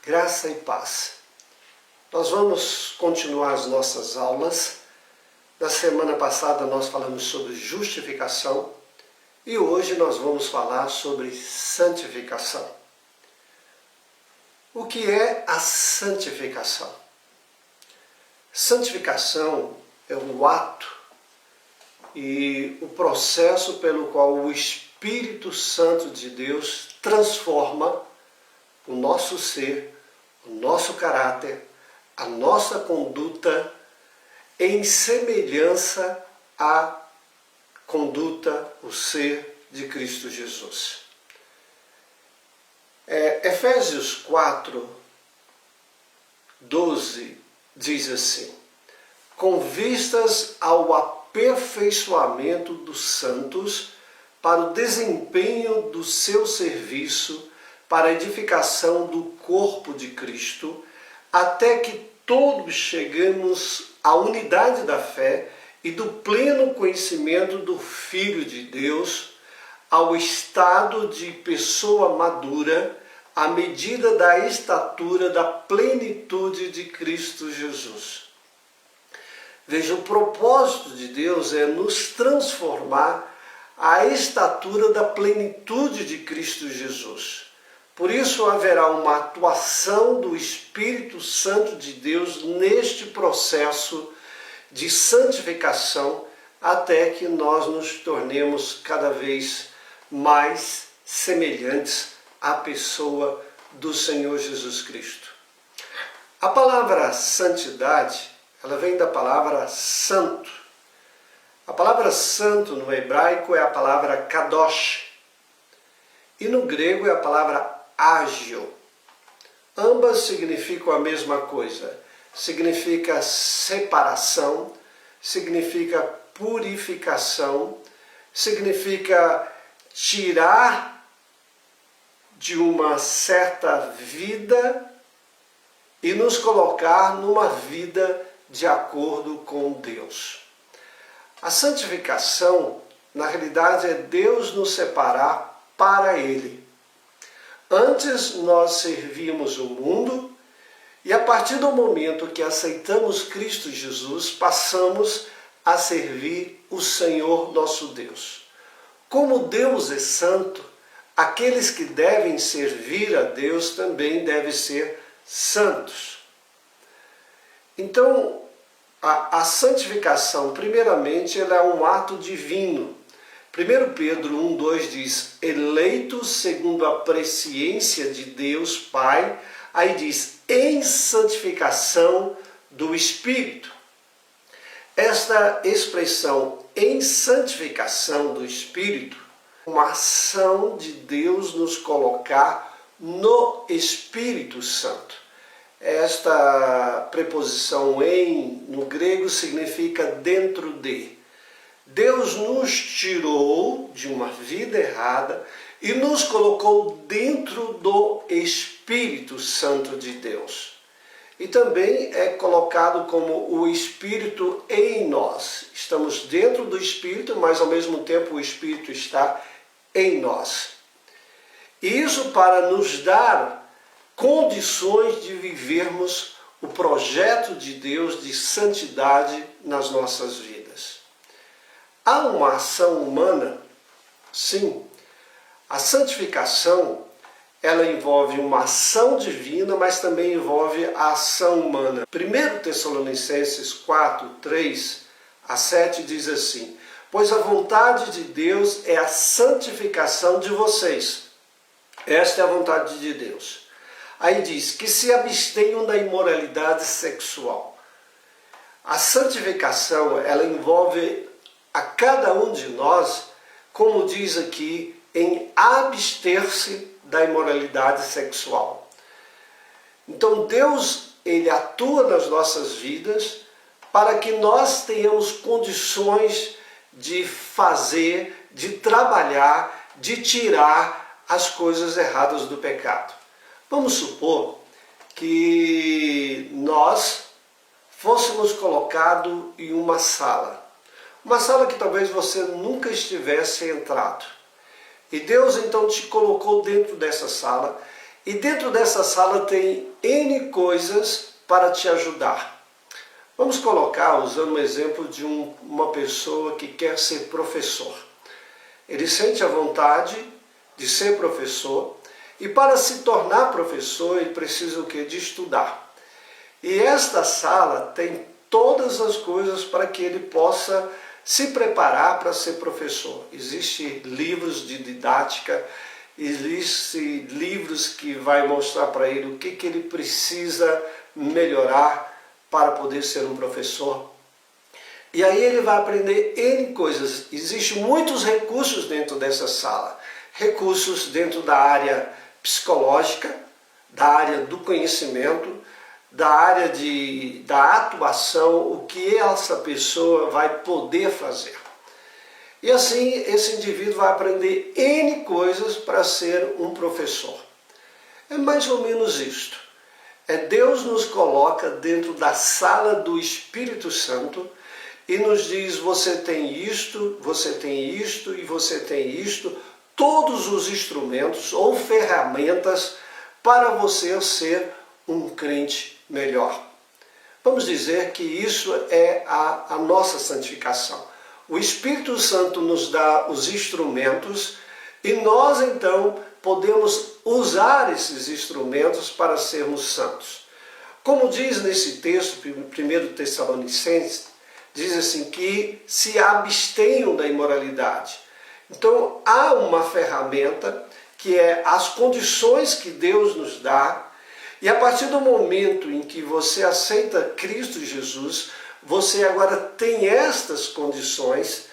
Graça e paz. Nós vamos continuar as nossas aulas. Na semana passada nós falamos sobre justificação e hoje nós vamos falar sobre santificação. O que é a santificação? Santificação é um ato e o processo pelo qual o Espírito Santo de Deus transforma o nosso ser, o nosso caráter, a nossa conduta em semelhança à conduta, o ser de Cristo Jesus. Efésios 4, 12 diz assim: com vistas ao aperfeiçoamento dos santos para o desempenho do seu serviço, para a edificação do corpo de Cristo, até que todos cheguemos à unidade da fé e do pleno conhecimento do Filho de Deus, ao estado de pessoa madura, à medida da estatura da plenitude de Cristo Jesus. Veja, o propósito de Deus é nos transformar à estatura da plenitude de Cristo Jesus. Por isso haverá uma atuação do Espírito Santo de Deus neste processo de santificação até que nós nos tornemos cada vez mais semelhantes à pessoa do Senhor Jesus Cristo. A palavra santidade, ela vem da palavra santo. A palavra santo no hebraico é a palavra kadosh e no grego é a palavra ágil. Ambas significam a mesma coisa. Significa separação, significa purificação, significa tirar de uma certa vida e nos colocar numa vida de acordo com Deus. A santificação, na realidade, é Deus nos separar para Ele. Antes nós servíamos o mundo e a partir do momento que aceitamos Cristo Jesus, passamos a servir o Senhor nosso Deus. Como Deus é santo, aqueles que devem servir a Deus também devem ser santos. Então, a santificação, primeiramente, ela é um ato divino. 1 Pedro 1,2 diz, eleitos segundo a presciência de Deus Pai, aí diz, em santificação do Espírito. Esta expressão, em santificação do Espírito, é uma ação de Deus nos colocar no Espírito Santo. Esta preposição em, no grego, significa dentro de. Deus nos tirou de uma vida errada e nos colocou dentro do Espírito Santo de Deus. E também é colocado como o Espírito em nós. Estamos dentro do Espírito, mas ao mesmo tempo o Espírito está em nós. E isso para nos dar condições de vivermos o projeto de Deus de santidade nas nossas vidas. Há uma ação humana? Sim. A santificação, ela envolve uma ação divina, mas também envolve a ação humana. 1 Tessalonicenses 4, 3 a 7 diz assim, pois a vontade de Deus é a santificação de vocês. Esta é a vontade de Deus. Aí diz que se abstenham da imoralidade sexual. A santificação, ela envolve a cada um de nós, como diz aqui, em abster-se da imoralidade sexual. Então Deus, Ele atua nas nossas vidas para que nós tenhamos condições de fazer, de trabalhar, de tirar as coisas erradas do pecado. Vamos supor que nós fôssemos colocados em uma sala que talvez você nunca estivesse entrado. E Deus então te colocou dentro dessa sala E dentro dessa sala tem N coisas para te ajudar. Vamos colocar, usando um exemplo de uma pessoa que quer ser professor. Ele sente a vontade de ser professor e para se tornar professor ele precisa o quê? De estudar. E esta sala tem todas as coisas para que ele possa se preparar para ser professor. Existem livros de didática, existem livros que vai mostrar para ele o que ele precisa melhorar para poder ser um professor. E aí ele vai aprender N coisas. Existem muitos recursos dentro dessa sala. Recursos dentro da área psicológica, da área do conhecimento, da área da atuação, o que essa pessoa vai poder fazer. E assim esse indivíduo vai aprender N coisas para ser um professor. É mais ou menos isto. Deus nos coloca dentro da sala do Espírito Santo e nos diz, você tem isto, você tem isto e você tem isto, todos os instrumentos ou ferramentas para você ser um crente melhor. Vamos dizer que isso é a nossa santificação. O Espírito Santo nos dá os instrumentos e nós então podemos usar esses instrumentos para sermos santos. Como diz nesse texto, 1 Tessalonicenses, diz assim que se abstenham da imoralidade. Então há uma ferramenta que é as condições que Deus nos dá, e a partir do momento em que você aceita Cristo Jesus, você agora tem estas condições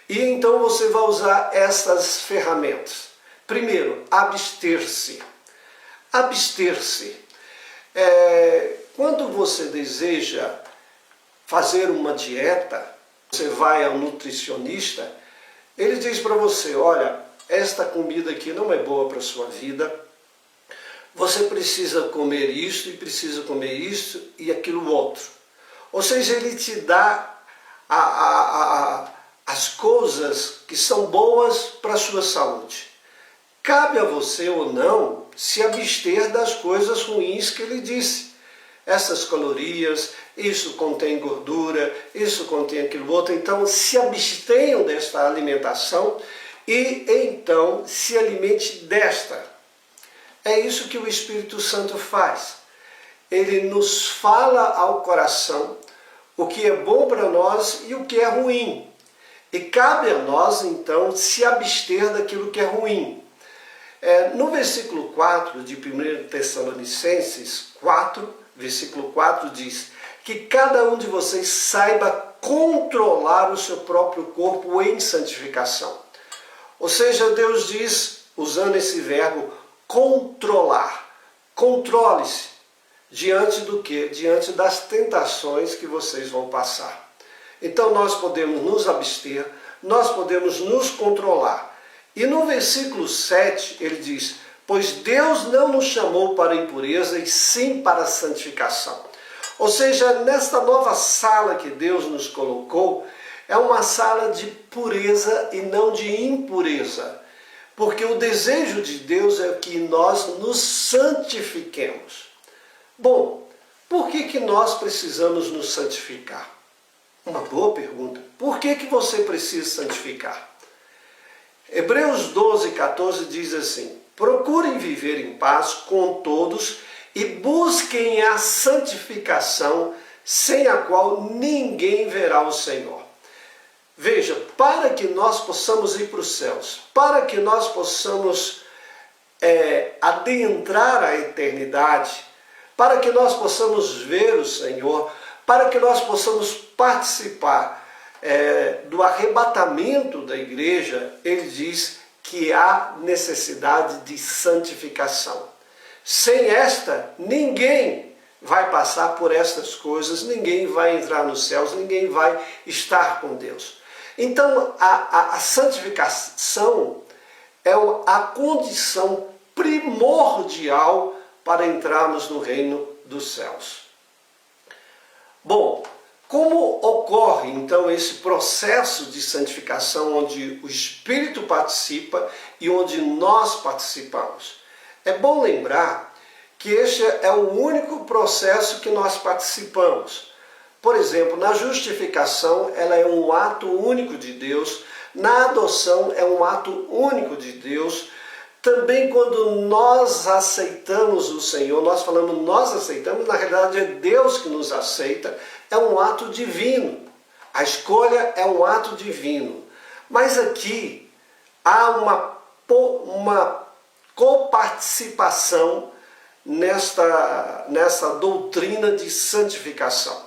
e então você vai usar essas ferramentas. Primeiro, abster-se. Abster-se. Quando você deseja fazer uma dieta, você vai ao nutricionista, ele diz para você, olha, esta comida aqui não é boa para a sua vida, você precisa comer isto e precisa comer isto e aquilo outro. Ou seja, ele te dá as coisas que são boas para a sua saúde. Cabe a você ou não se abster das coisas ruins que ele disse. Essas calorias, isso contém gordura, isso contém aquilo outro. Então se abstenham desta alimentação e então se alimente desta. É isso que o Espírito Santo faz. Ele nos fala ao coração o que é bom para nós e o que é ruim. E cabe a nós, então, se abster daquilo que é ruim. No versículo 4 de 1 Tessalonicenses 4, versículo 4 diz que cada um de vocês saiba controlar o seu próprio corpo em santificação. Ou seja, Deus diz, usando esse verbo, controlar. Controle-se. Diante do quê? Diante das tentações que vocês vão passar. Então nós podemos nos abster, nós podemos nos controlar. E no versículo 7 ele diz, pois Deus não nos chamou para a impureza e sim para a santificação. Ou seja, nesta nova sala que Deus nos colocou, é uma sala de pureza e não de impureza. Porque o desejo de Deus é que nós nos santifiquemos. Bom, por que nós precisamos nos santificar? Uma boa pergunta. Por que você precisa santificar? Hebreus 12, 14 diz assim, procurem viver em paz com todos e busquem a santificação, sem a qual ninguém verá o Senhor. Veja, para que nós possamos ir para os céus, para que nós possamos adentrar a eternidade, para que nós possamos ver o Senhor, para que nós possamos participar do arrebatamento da igreja, ele diz que há necessidade de santificação. Sem esta, ninguém vai passar por estas coisas, ninguém vai entrar nos céus, ninguém vai estar com Deus. Então, a santificação é a condição primordial para entrarmos no reino dos céus. Bom, como ocorre então esse processo de santificação onde o Espírito participa e onde nós participamos? É bom lembrar que este é o único processo que nós participamos. Por exemplo, na justificação, ela é um ato único de Deus. Na adoção, é um ato único de Deus. Também quando nós aceitamos o Senhor, nós falamos nós aceitamos, na realidade é Deus que nos aceita, é um ato divino. A escolha é um ato divino. Mas aqui há uma coparticipação nessa doutrina de santificação.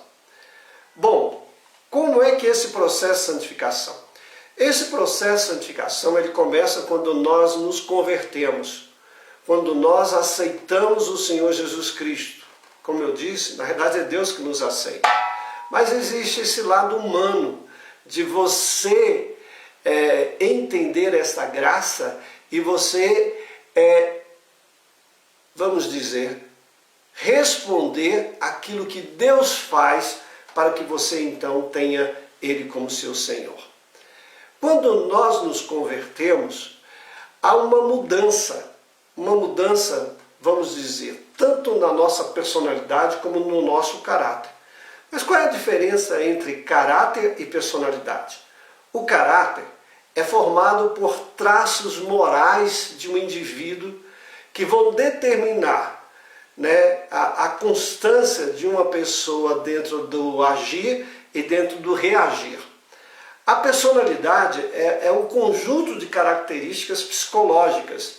Bom, como é que é esse processo de santificação? Esse processo de santificação ele começa quando nós nos convertemos, quando nós aceitamos o Senhor Jesus Cristo. Como eu disse, na verdade é Deus que nos aceita. Mas existe esse lado humano de você entender esta graça e você, vamos dizer, responder aquilo que Deus faz para que você então tenha Ele como seu Senhor. Quando nós nos convertemos, há uma mudança, vamos dizer, tanto na nossa personalidade como no nosso caráter. Mas qual é a diferença entre caráter e personalidade? O caráter é formado por traços morais de um indivíduo que vão determinar, né, a constância de uma pessoa dentro do agir e dentro do reagir. A personalidade é um conjunto de características psicológicas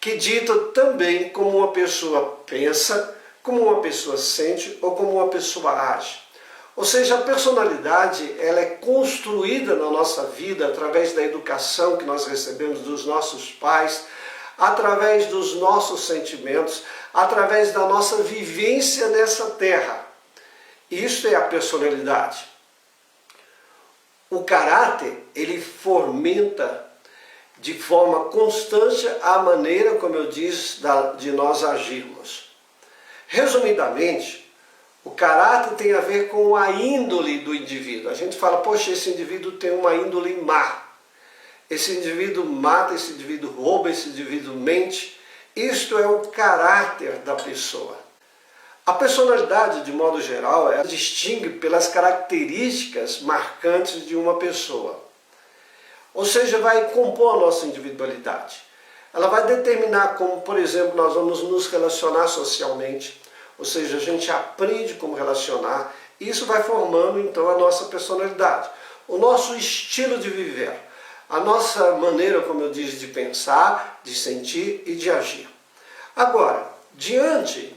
que dita também como uma pessoa pensa, como uma pessoa sente ou como uma pessoa age. Ou seja, a personalidade ela é construída na nossa vida através da educação que nós recebemos dos nossos pais, através dos nossos sentimentos, através da nossa vivência nessa terra. Isso é a personalidade. O caráter, ele fomenta de forma constante a maneira, como eu disse, de nós agirmos. Resumidamente, o caráter tem a ver com a índole do indivíduo. A gente fala, poxa, esse indivíduo tem uma índole má. Esse indivíduo mata, esse indivíduo rouba, esse indivíduo mente. Isto é o caráter da pessoa. A personalidade, de modo geral, ela distingue pelas características marcantes de uma pessoa. Ou seja, vai compor a nossa individualidade. Ela vai determinar como, por exemplo, nós vamos nos relacionar socialmente. Ou seja, a gente aprende como relacionar. E isso vai formando, então, a nossa personalidade. O nosso estilo de viver. A nossa maneira, como eu disse, de pensar, de sentir e de agir. Agora, diante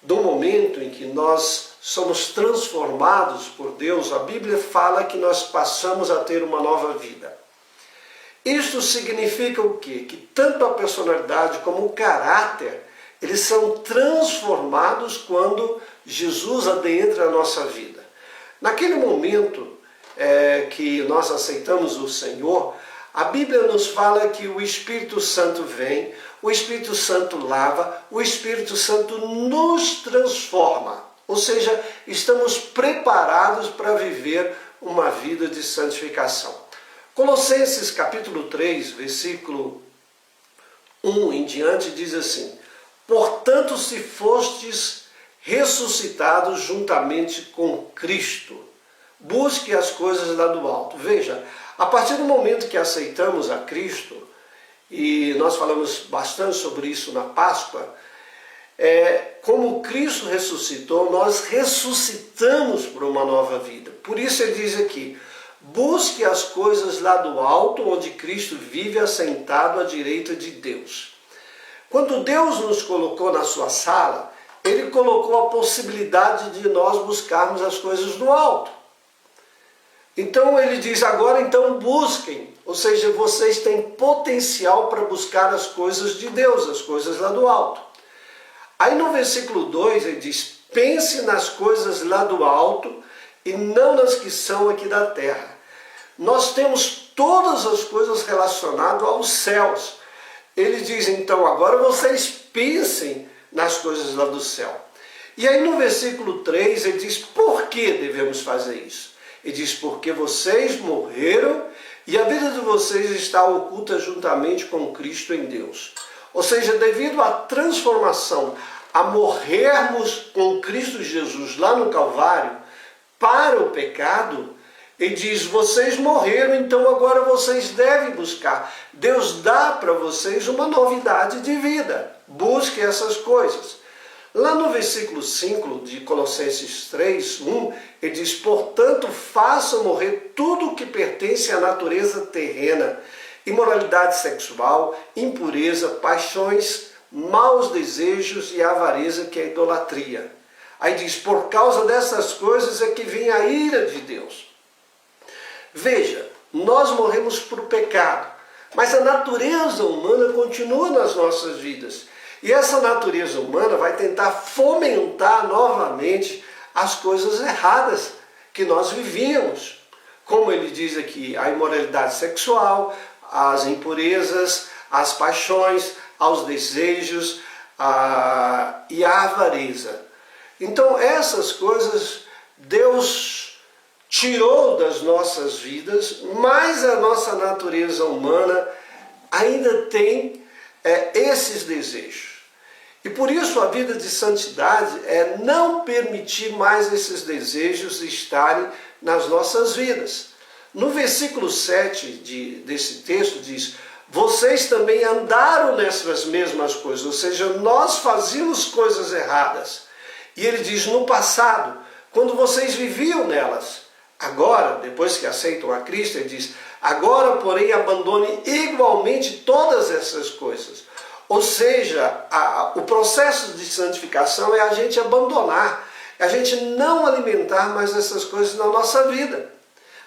do momento em que nós somos transformados por Deus, a Bíblia fala que nós passamos a ter uma nova vida. Isto significa o quê? Que tanto a personalidade como o caráter, eles são transformados quando Jesus adentra a nossa vida. Naquele momento que nós aceitamos o Senhor, a Bíblia nos fala que o Espírito Santo vem, o Espírito Santo lava, o Espírito Santo nos transforma. Ou seja, estamos preparados para viver uma vida de santificação. Colossenses capítulo 3, versículo 1 em diante, diz assim: portanto, se fostes ressuscitados juntamente com Cristo, busque as coisas lá do alto. Veja, a partir do momento que aceitamos a Cristo, e nós falamos bastante sobre isso na Páscoa, como Cristo ressuscitou, nós ressuscitamos para uma nova vida. Por isso ele diz aqui, busque as coisas lá do alto, onde Cristo vive assentado à direita de Deus. Quando Deus nos colocou na sua sala, Ele colocou a possibilidade de nós buscarmos as coisas do alto. Então ele diz, agora então busquem, ou seja, vocês têm potencial para buscar as coisas de Deus, as coisas lá do alto. Aí no versículo 2 ele diz, pense nas coisas lá do alto e não nas que são aqui da terra. Nós temos todas as coisas relacionadas aos céus. Ele diz então, agora vocês pensem nas coisas lá do céu. E aí no versículo 3 ele diz, por que devemos fazer isso? Ele diz, porque vocês morreram e a vida de vocês está oculta juntamente com Cristo em Deus. Ou seja, devido à transformação, a morrermos com Cristo Jesus lá no Calvário para o pecado, ele diz, vocês morreram, então agora vocês devem buscar. Deus dá para vocês uma novidade de vida. Busque essas coisas. Lá no versículo 5 de Colossenses 3:1, ele diz, portanto, façam morrer tudo o que pertence à natureza terrena, imoralidade sexual, impureza, paixões, maus desejos e avareza, que é a idolatria. Aí diz, por causa dessas coisas é que vem a ira de Deus. Veja, nós morremos por pecado, mas a natureza humana continua nas nossas vidas. E essa natureza humana vai tentar fomentar novamente as coisas erradas que nós vivíamos. Como ele diz aqui, a imoralidade sexual, as impurezas, as paixões, aos desejos e a avareza. Então essas coisas Deus tirou das nossas vidas, mas a nossa natureza humana ainda tem esses desejos. E por isso a vida de santidade é não permitir mais esses desejos estarem nas nossas vidas. No versículo 7 desse texto diz, vocês também andaram nessas mesmas coisas, ou seja, nós fazíamos coisas erradas. E ele diz, no passado, quando vocês viviam nelas. Agora, depois que aceitam a Cristo, ele diz, agora, porém, abandone igualmente todas essas coisas. Ou seja, o processo de santificação é a gente abandonar, é a gente não alimentar mais essas coisas na nossa vida.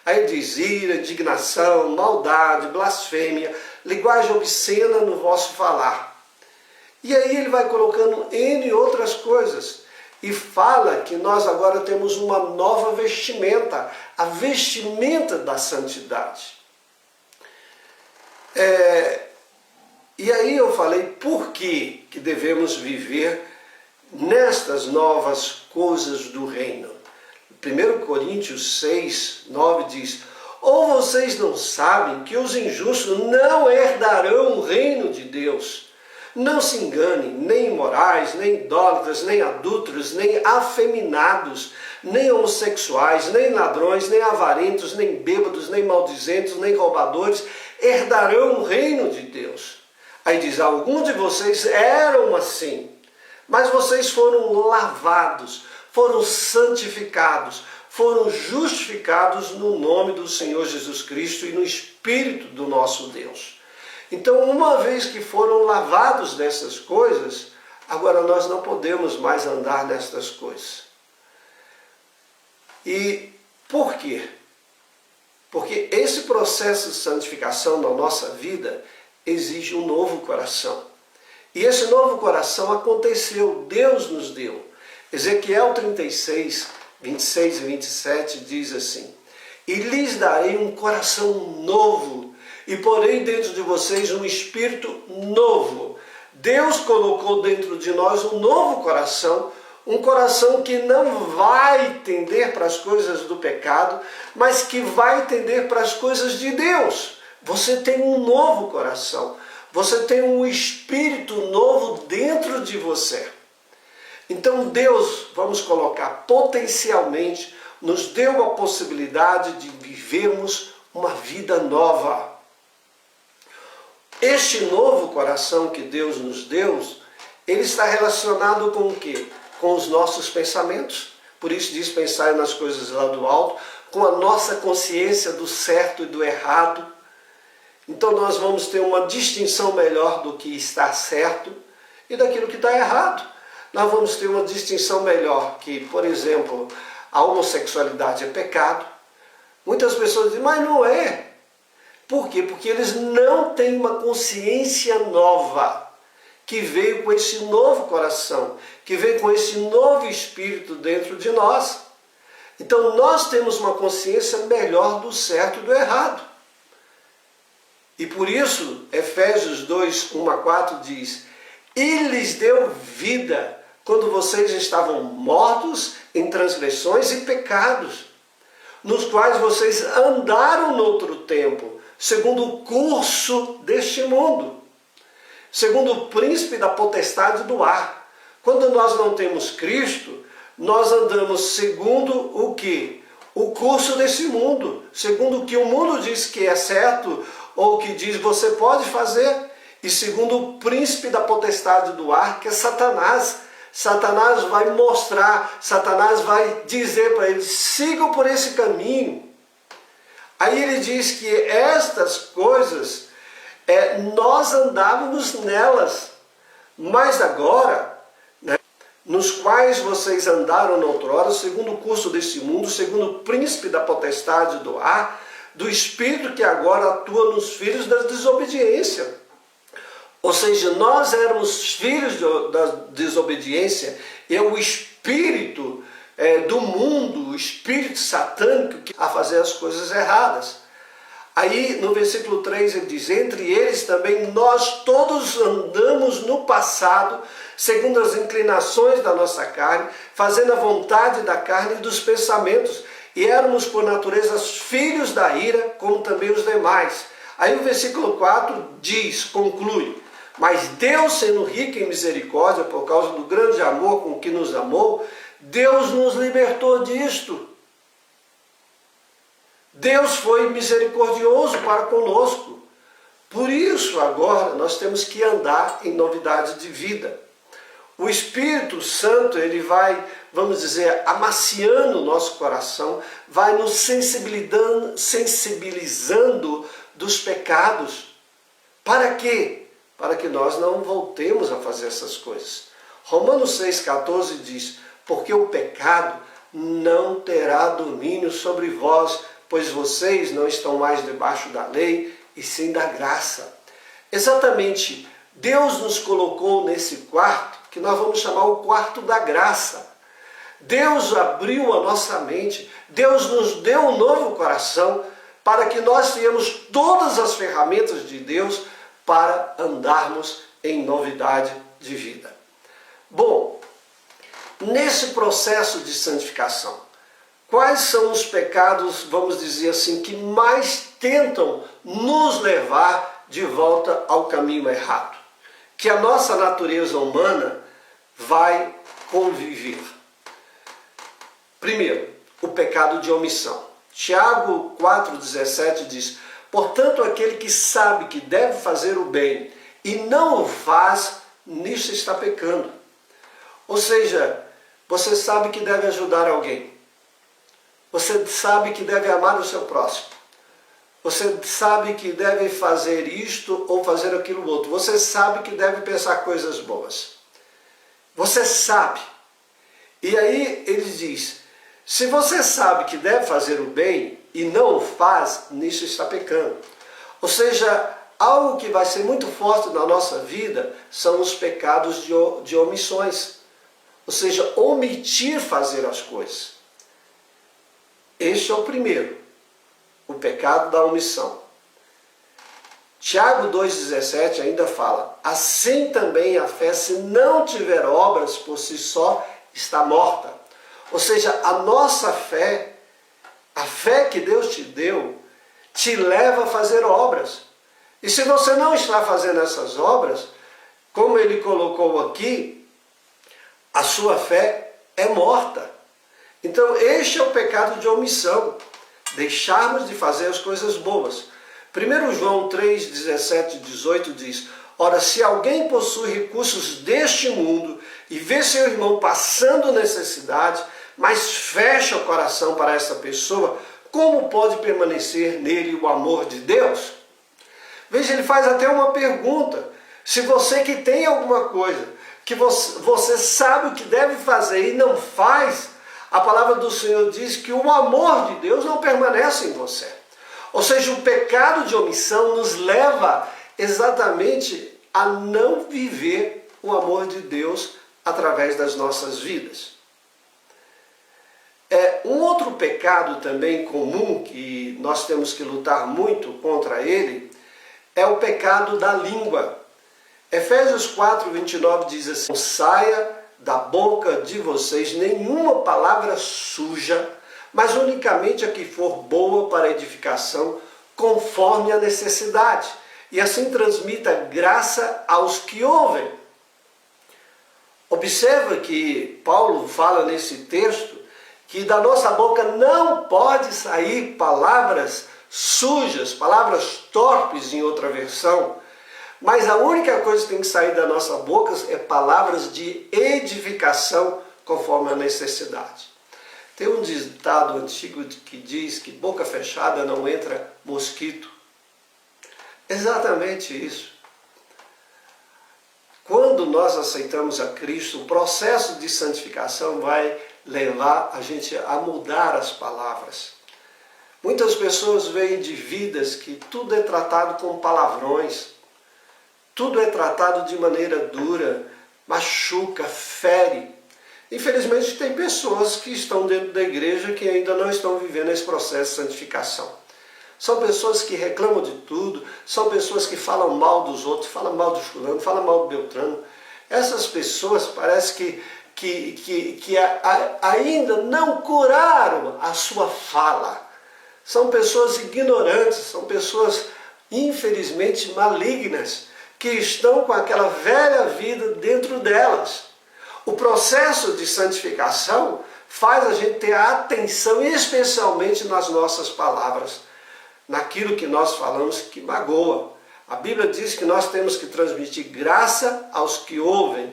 Aí diz ira, indignação, maldade, blasfêmia, linguagem obscena no vosso falar. E aí ele vai colocando N outras coisas. E fala que nós agora temos uma nova vestimenta, a vestimenta da santidade. E aí eu falei por que devemos viver nestas novas coisas do reino. 1 Coríntios 6:9 diz, ou vocês não sabem que os injustos não herdarão o reino de Deus? Não se enganem, nem imorais, nem idólatras, nem adúlteros, nem afeminados, nem homossexuais, nem ladrões, nem avarentos, nem bêbados, nem maldizentos, nem roubadores, herdarão o reino de Deus. Aí diz, alguns de vocês eram assim, mas vocês foram lavados, foram santificados, foram justificados no nome do Senhor Jesus Cristo e no Espírito do nosso Deus. Então, uma vez que foram lavados dessas coisas, agora nós não podemos mais andar nestas coisas. E por quê? Porque esse processo de santificação na nossa vida exige um novo coração. E esse novo coração aconteceu, Deus nos deu. Ezequiel 36, 26 e 27 diz assim, e lhes darei um coração novo, e porei dentro de vocês um espírito novo. Deus colocou dentro de nós um novo coração, um coração que não vai tender para as coisas do pecado, mas que vai tender para as coisas de Deus. Você tem um novo coração, você tem um espírito novo dentro de você. Então Deus, vamos colocar, potencialmente, nos deu a possibilidade de vivermos uma vida nova. Este novo coração que Deus nos deu, ele está relacionado com o quê? Com os nossos pensamentos. Por isso diz pensar nas coisas lá do alto, com a nossa consciência do certo e do errado. Então nós vamos ter uma distinção melhor do que está certo e daquilo que está errado. Nós vamos ter uma distinção melhor que, por exemplo, a homossexualidade é pecado. Muitas pessoas dizem, mas não é. Por quê? Porque eles não têm uma consciência nova, que veio com esse novo coração, que veio com esse novo espírito dentro de nós. Então nós temos uma consciência melhor do certo e do errado. E por isso, Efésios 2, 1 a 4 diz, e lhes deu vida quando vocês estavam mortos em transgressões e pecados, nos quais vocês andaram noutro tempo, segundo o curso deste mundo, segundo o príncipe da potestade do ar. Quando nós não temos Cristo, nós andamos segundo o quê? O curso desse mundo, segundo o que o mundo diz que é certo, ou que diz você pode fazer, e segundo o príncipe da potestade do ar, que é Satanás. Satanás vai mostrar, Satanás vai dizer para eles, sigam por esse caminho. Aí ele diz que estas coisas, nós andávamos nelas, mas agora, né, nos quais vocês andaram outrora, segundo o curso desse mundo, segundo o príncipe da potestade do ar, do espírito que agora atua nos filhos da desobediência. Ou seja, nós éramos filhos da desobediência, e é o espírito do mundo, o espírito satânico, a fazer as coisas erradas. Aí no versículo 3 ele diz, entre eles também nós todos andamos no passado, segundo as inclinações da nossa carne, fazendo a vontade da carne e dos pensamentos, e éramos por natureza filhos da ira, como também os demais. Aí o versículo 4 diz, conclui, mas Deus, sendo rico em misericórdia, por causa do grande amor com que nos amou, Deus nos libertou disto. Deus foi misericordioso para conosco. Por isso, agora, nós temos que andar em novidade de vida. O Espírito Santo, ele vai, vamos dizer, amaciando o nosso coração, vai nos sensibilizando dos pecados. Para quê? Para que nós não voltemos a fazer essas coisas. Romanos 6,14 diz, porque o pecado não terá domínio sobre vós, pois vocês não estão mais debaixo da lei, e sim da graça. Exatamente, Deus nos colocou nesse quarto, que nós vamos chamar o quarto da graça. Deus abriu a nossa mente, Deus nos deu um novo coração, para que nós tenhamos todas as ferramentas de Deus para andarmos em novidade de vida. Bom, nesse processo de santificação, quais são os pecados, vamos dizer assim, que mais tentam nos levar de volta ao caminho errado? Que a nossa natureza humana vai conviver. Primeiro, o pecado de omissão. Tiago 4,17 diz, portanto, aquele que sabe que deve fazer o bem e não o faz, nisso está pecando. Ou seja, você sabe que deve ajudar alguém. Você sabe que deve amar o seu próximo. Você sabe que deve fazer isto ou fazer aquilo outro. Você sabe que deve pensar coisas boas. Você sabe. E aí ele diz, se você sabe que deve fazer o bem e não o faz, nisso está pecando. Ou seja, algo que vai ser muito forte na nossa vida são os pecados de omissões. Ou seja, omitir fazer as coisas. Este é o primeiro, o pecado da omissão. Tiago 2,17 ainda fala, assim também a fé, se não tiver obras por si só, está morta. Ou seja, a nossa fé, a fé que Deus te deu, te leva a fazer obras. E se você não está fazendo essas obras, como ele colocou aqui, a sua fé é morta. Então este é o pecado de omissão, deixarmos de fazer as coisas boas. 1 João 3, 17 e 18 diz, ora, se alguém possui recursos deste mundo e vê seu irmão passando necessidade, mas fecha o coração para essa pessoa, como pode permanecer nele o amor de Deus? Veja, ele faz até uma pergunta. Se você que tem alguma coisa, que você sabe o que deve fazer e não faz, a palavra do Senhor diz que o amor de Deus não permanece em você. Ou seja, o pecado de omissão nos leva exatamente a não viver o amor de Deus através das nossas vidas. Um outro pecado também comum, que nós temos que lutar muito contra ele, é o pecado da língua. Efésios 4, 29 diz assim, não saia da boca de vocês nenhuma palavra suja, mas unicamente a que for boa para edificação, conforme a necessidade. e assim transmita graça aos que ouvem. Observa que Paulo fala nesse texto que da nossa boca não pode sair palavras sujas, palavras torpes em outra versão, mas a única coisa que tem que sair da nossa boca é palavras de edificação conforme a necessidade. Tem um ditado antigo que diz que boca fechada não entra mosquito. Exatamente isso. Quando nós aceitamos a Cristo, o processo de santificação vai levar a gente a mudar as palavras. Muitas pessoas veem de vidas que tudo é tratado com palavrões, tudo é tratado de maneira dura, machuca, fere. Infelizmente tem pessoas que estão dentro da igreja que ainda não estão vivendo esse processo de santificação. São pessoas que reclamam de tudo, são pessoas que falam mal dos outros, falam mal de fulano, falam mal do Beltrano. Essas pessoas parece que ainda não curaram a sua fala. São pessoas ignorantes, são pessoas infelizmente malignas, que estão com aquela velha vida dentro delas. O processo de santificação faz a gente ter atenção, especialmente nas nossas palavras, naquilo que nós falamos que magoa. A Bíblia diz que nós temos que transmitir graça aos que ouvem.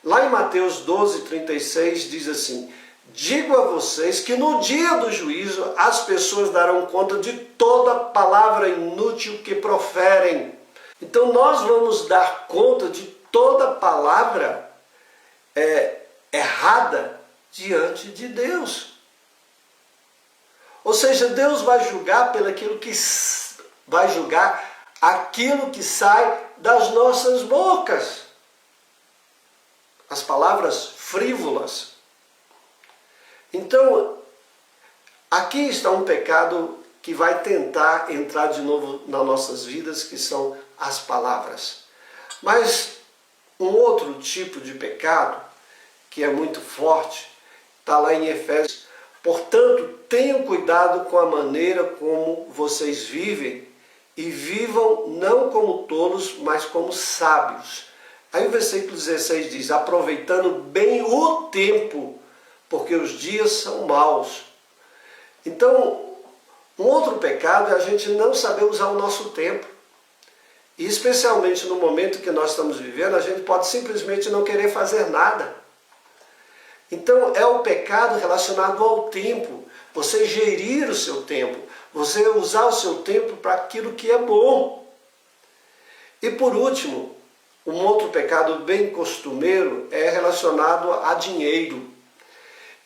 Lá em Mateus 12:36 diz assim: digo a vocês que no dia do juízo as pessoas darão conta de toda palavra inútil que proferem. Então nós vamos dar conta de toda palavra errada diante de Deus. Ou seja, Deus vai julgar aquilo que sai das nossas bocas. As palavras frívolas. Então, aqui está um pecado que vai tentar entrar de novo nas nossas vidas, que são as palavras. Mas um outro tipo de pecado, que é muito forte, está lá em Efésios. Portanto, tenham cuidado com a maneira como vocês vivem, e vivam não como tolos, mas como sábios. Aí o versículo 16 diz: aproveitando bem o tempo, porque os dias são maus. Então, um outro pecado é a gente não saber usar o nosso tempo. E especialmente no momento que nós estamos vivendo, a gente pode simplesmente não querer fazer nada. Então é o pecado relacionado ao tempo. Você gerir o seu tempo. Você usar o seu tempo para aquilo que é bom. E por último, um outro pecado bem costumeiro é relacionado a dinheiro.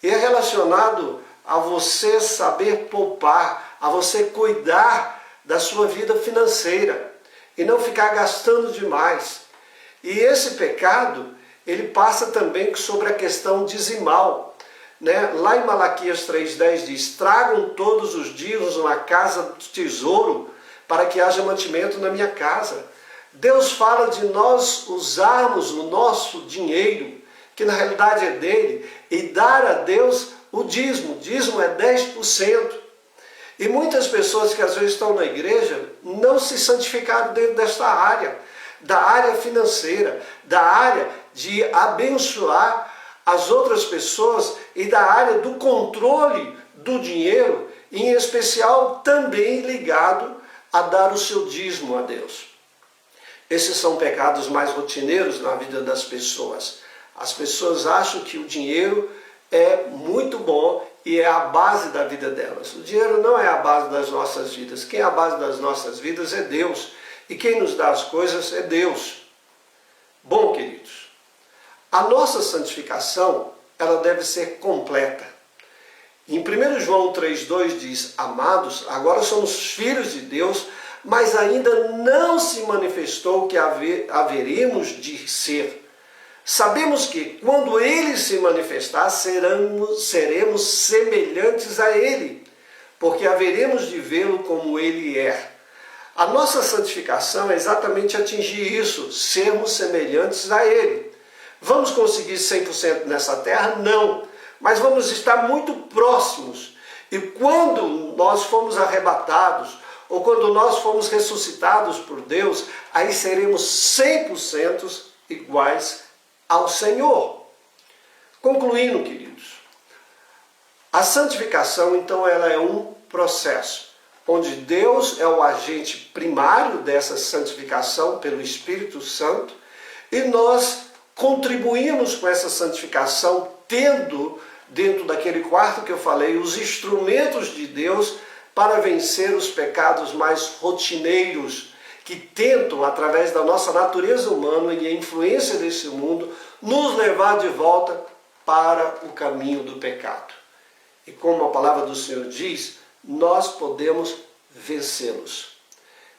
E é relacionado a você saber poupar, a você cuidar da sua vida financeira e não ficar gastando demais. E esse pecado, ele passa também sobre a questão dizimal. Lá em Malaquias 3,10 diz: tragam todos os dias uma casa do tesouro para que haja mantimento na minha casa. Deus fala de nós usarmos o nosso dinheiro, que na realidade é dele, e dar a Deus o dízimo. O dízimo é 10%. E muitas pessoas que às vezes estão na igreja não se santificaram dentro desta área, da área financeira, da área de abençoar as outras pessoas e da área do controle do dinheiro, em especial também ligado a dar o seu dízimo a Deus. Esses são pecados mais rotineiros na vida das pessoas. As pessoas acham que o dinheiro é muito bom e é a base da vida delas. O dinheiro não é a base das nossas vidas. Quem é a base das nossas vidas é Deus. E quem nos dá as coisas é Deus. Bom, queridos, a nossa santificação, ela deve ser completa. Em 1 João 3,2 diz: amados, agora somos filhos de Deus, mas ainda não se manifestou o que haveremos de ser. Sabemos que quando Ele se manifestar, seremos semelhantes a Ele, porque haveremos de vê-lo como Ele é. A nossa santificação é exatamente atingir isso, sermos semelhantes a Ele. Vamos conseguir 100% nessa terra? Não, mas vamos estar muito próximos. E quando nós formos arrebatados, ou quando nós formos ressuscitados por Deus, aí seremos 100% iguais ao Senhor. Concluindo, queridos, a santificação, então, ela é um processo, onde Deus é o agente primário dessa santificação pelo Espírito Santo, e nós contribuímos com essa santificação, tendo, dentro daquele quarto que eu falei, os instrumentos de Deus para vencer os pecados mais rotineiros, que tentam, através da nossa natureza humana e a influência desse mundo, nos levar de volta para o caminho do pecado. E como a palavra do Senhor diz, nós podemos vencê-los.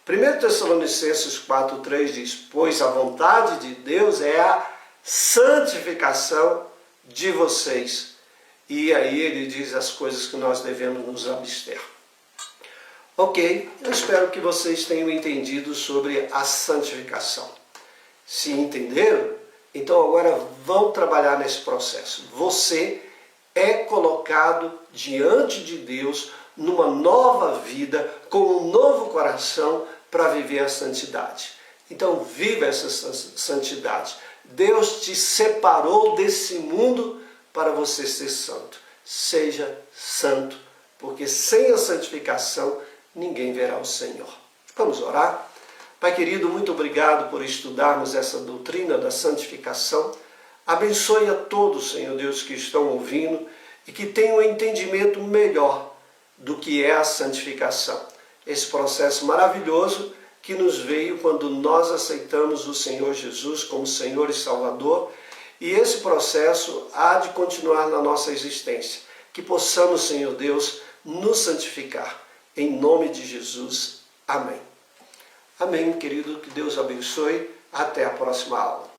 1 Tessalonicenses 4,3 diz: pois a vontade de Deus é a santificação de vocês. E aí ele diz as coisas que nós devemos nos abster. Ok, eu espero que vocês tenham entendido sobre a santificação. Se entenderam, então agora vão trabalhar nesse processo. Você é colocado diante de Deus numa nova vida, com um novo coração para viver a santidade. Então viva essa santidade. Deus te separou desse mundo para você ser santo. Seja santo, porque sem a santificação ninguém verá o Senhor. Vamos orar? Pai querido, muito obrigado por estudarmos essa doutrina da santificação. Abençoe a todos, Senhor Deus, que estão ouvindo e que tenham um entendimento melhor do que é a santificação. Esse processo maravilhoso que nos veio quando nós aceitamos o Senhor Jesus como Senhor e Salvador, e esse processo há de continuar na nossa existência. Que possamos, Senhor Deus, nos santificar. Em nome de Jesus. Amém. Amém, querido. Que Deus abençoe. Até a próxima aula.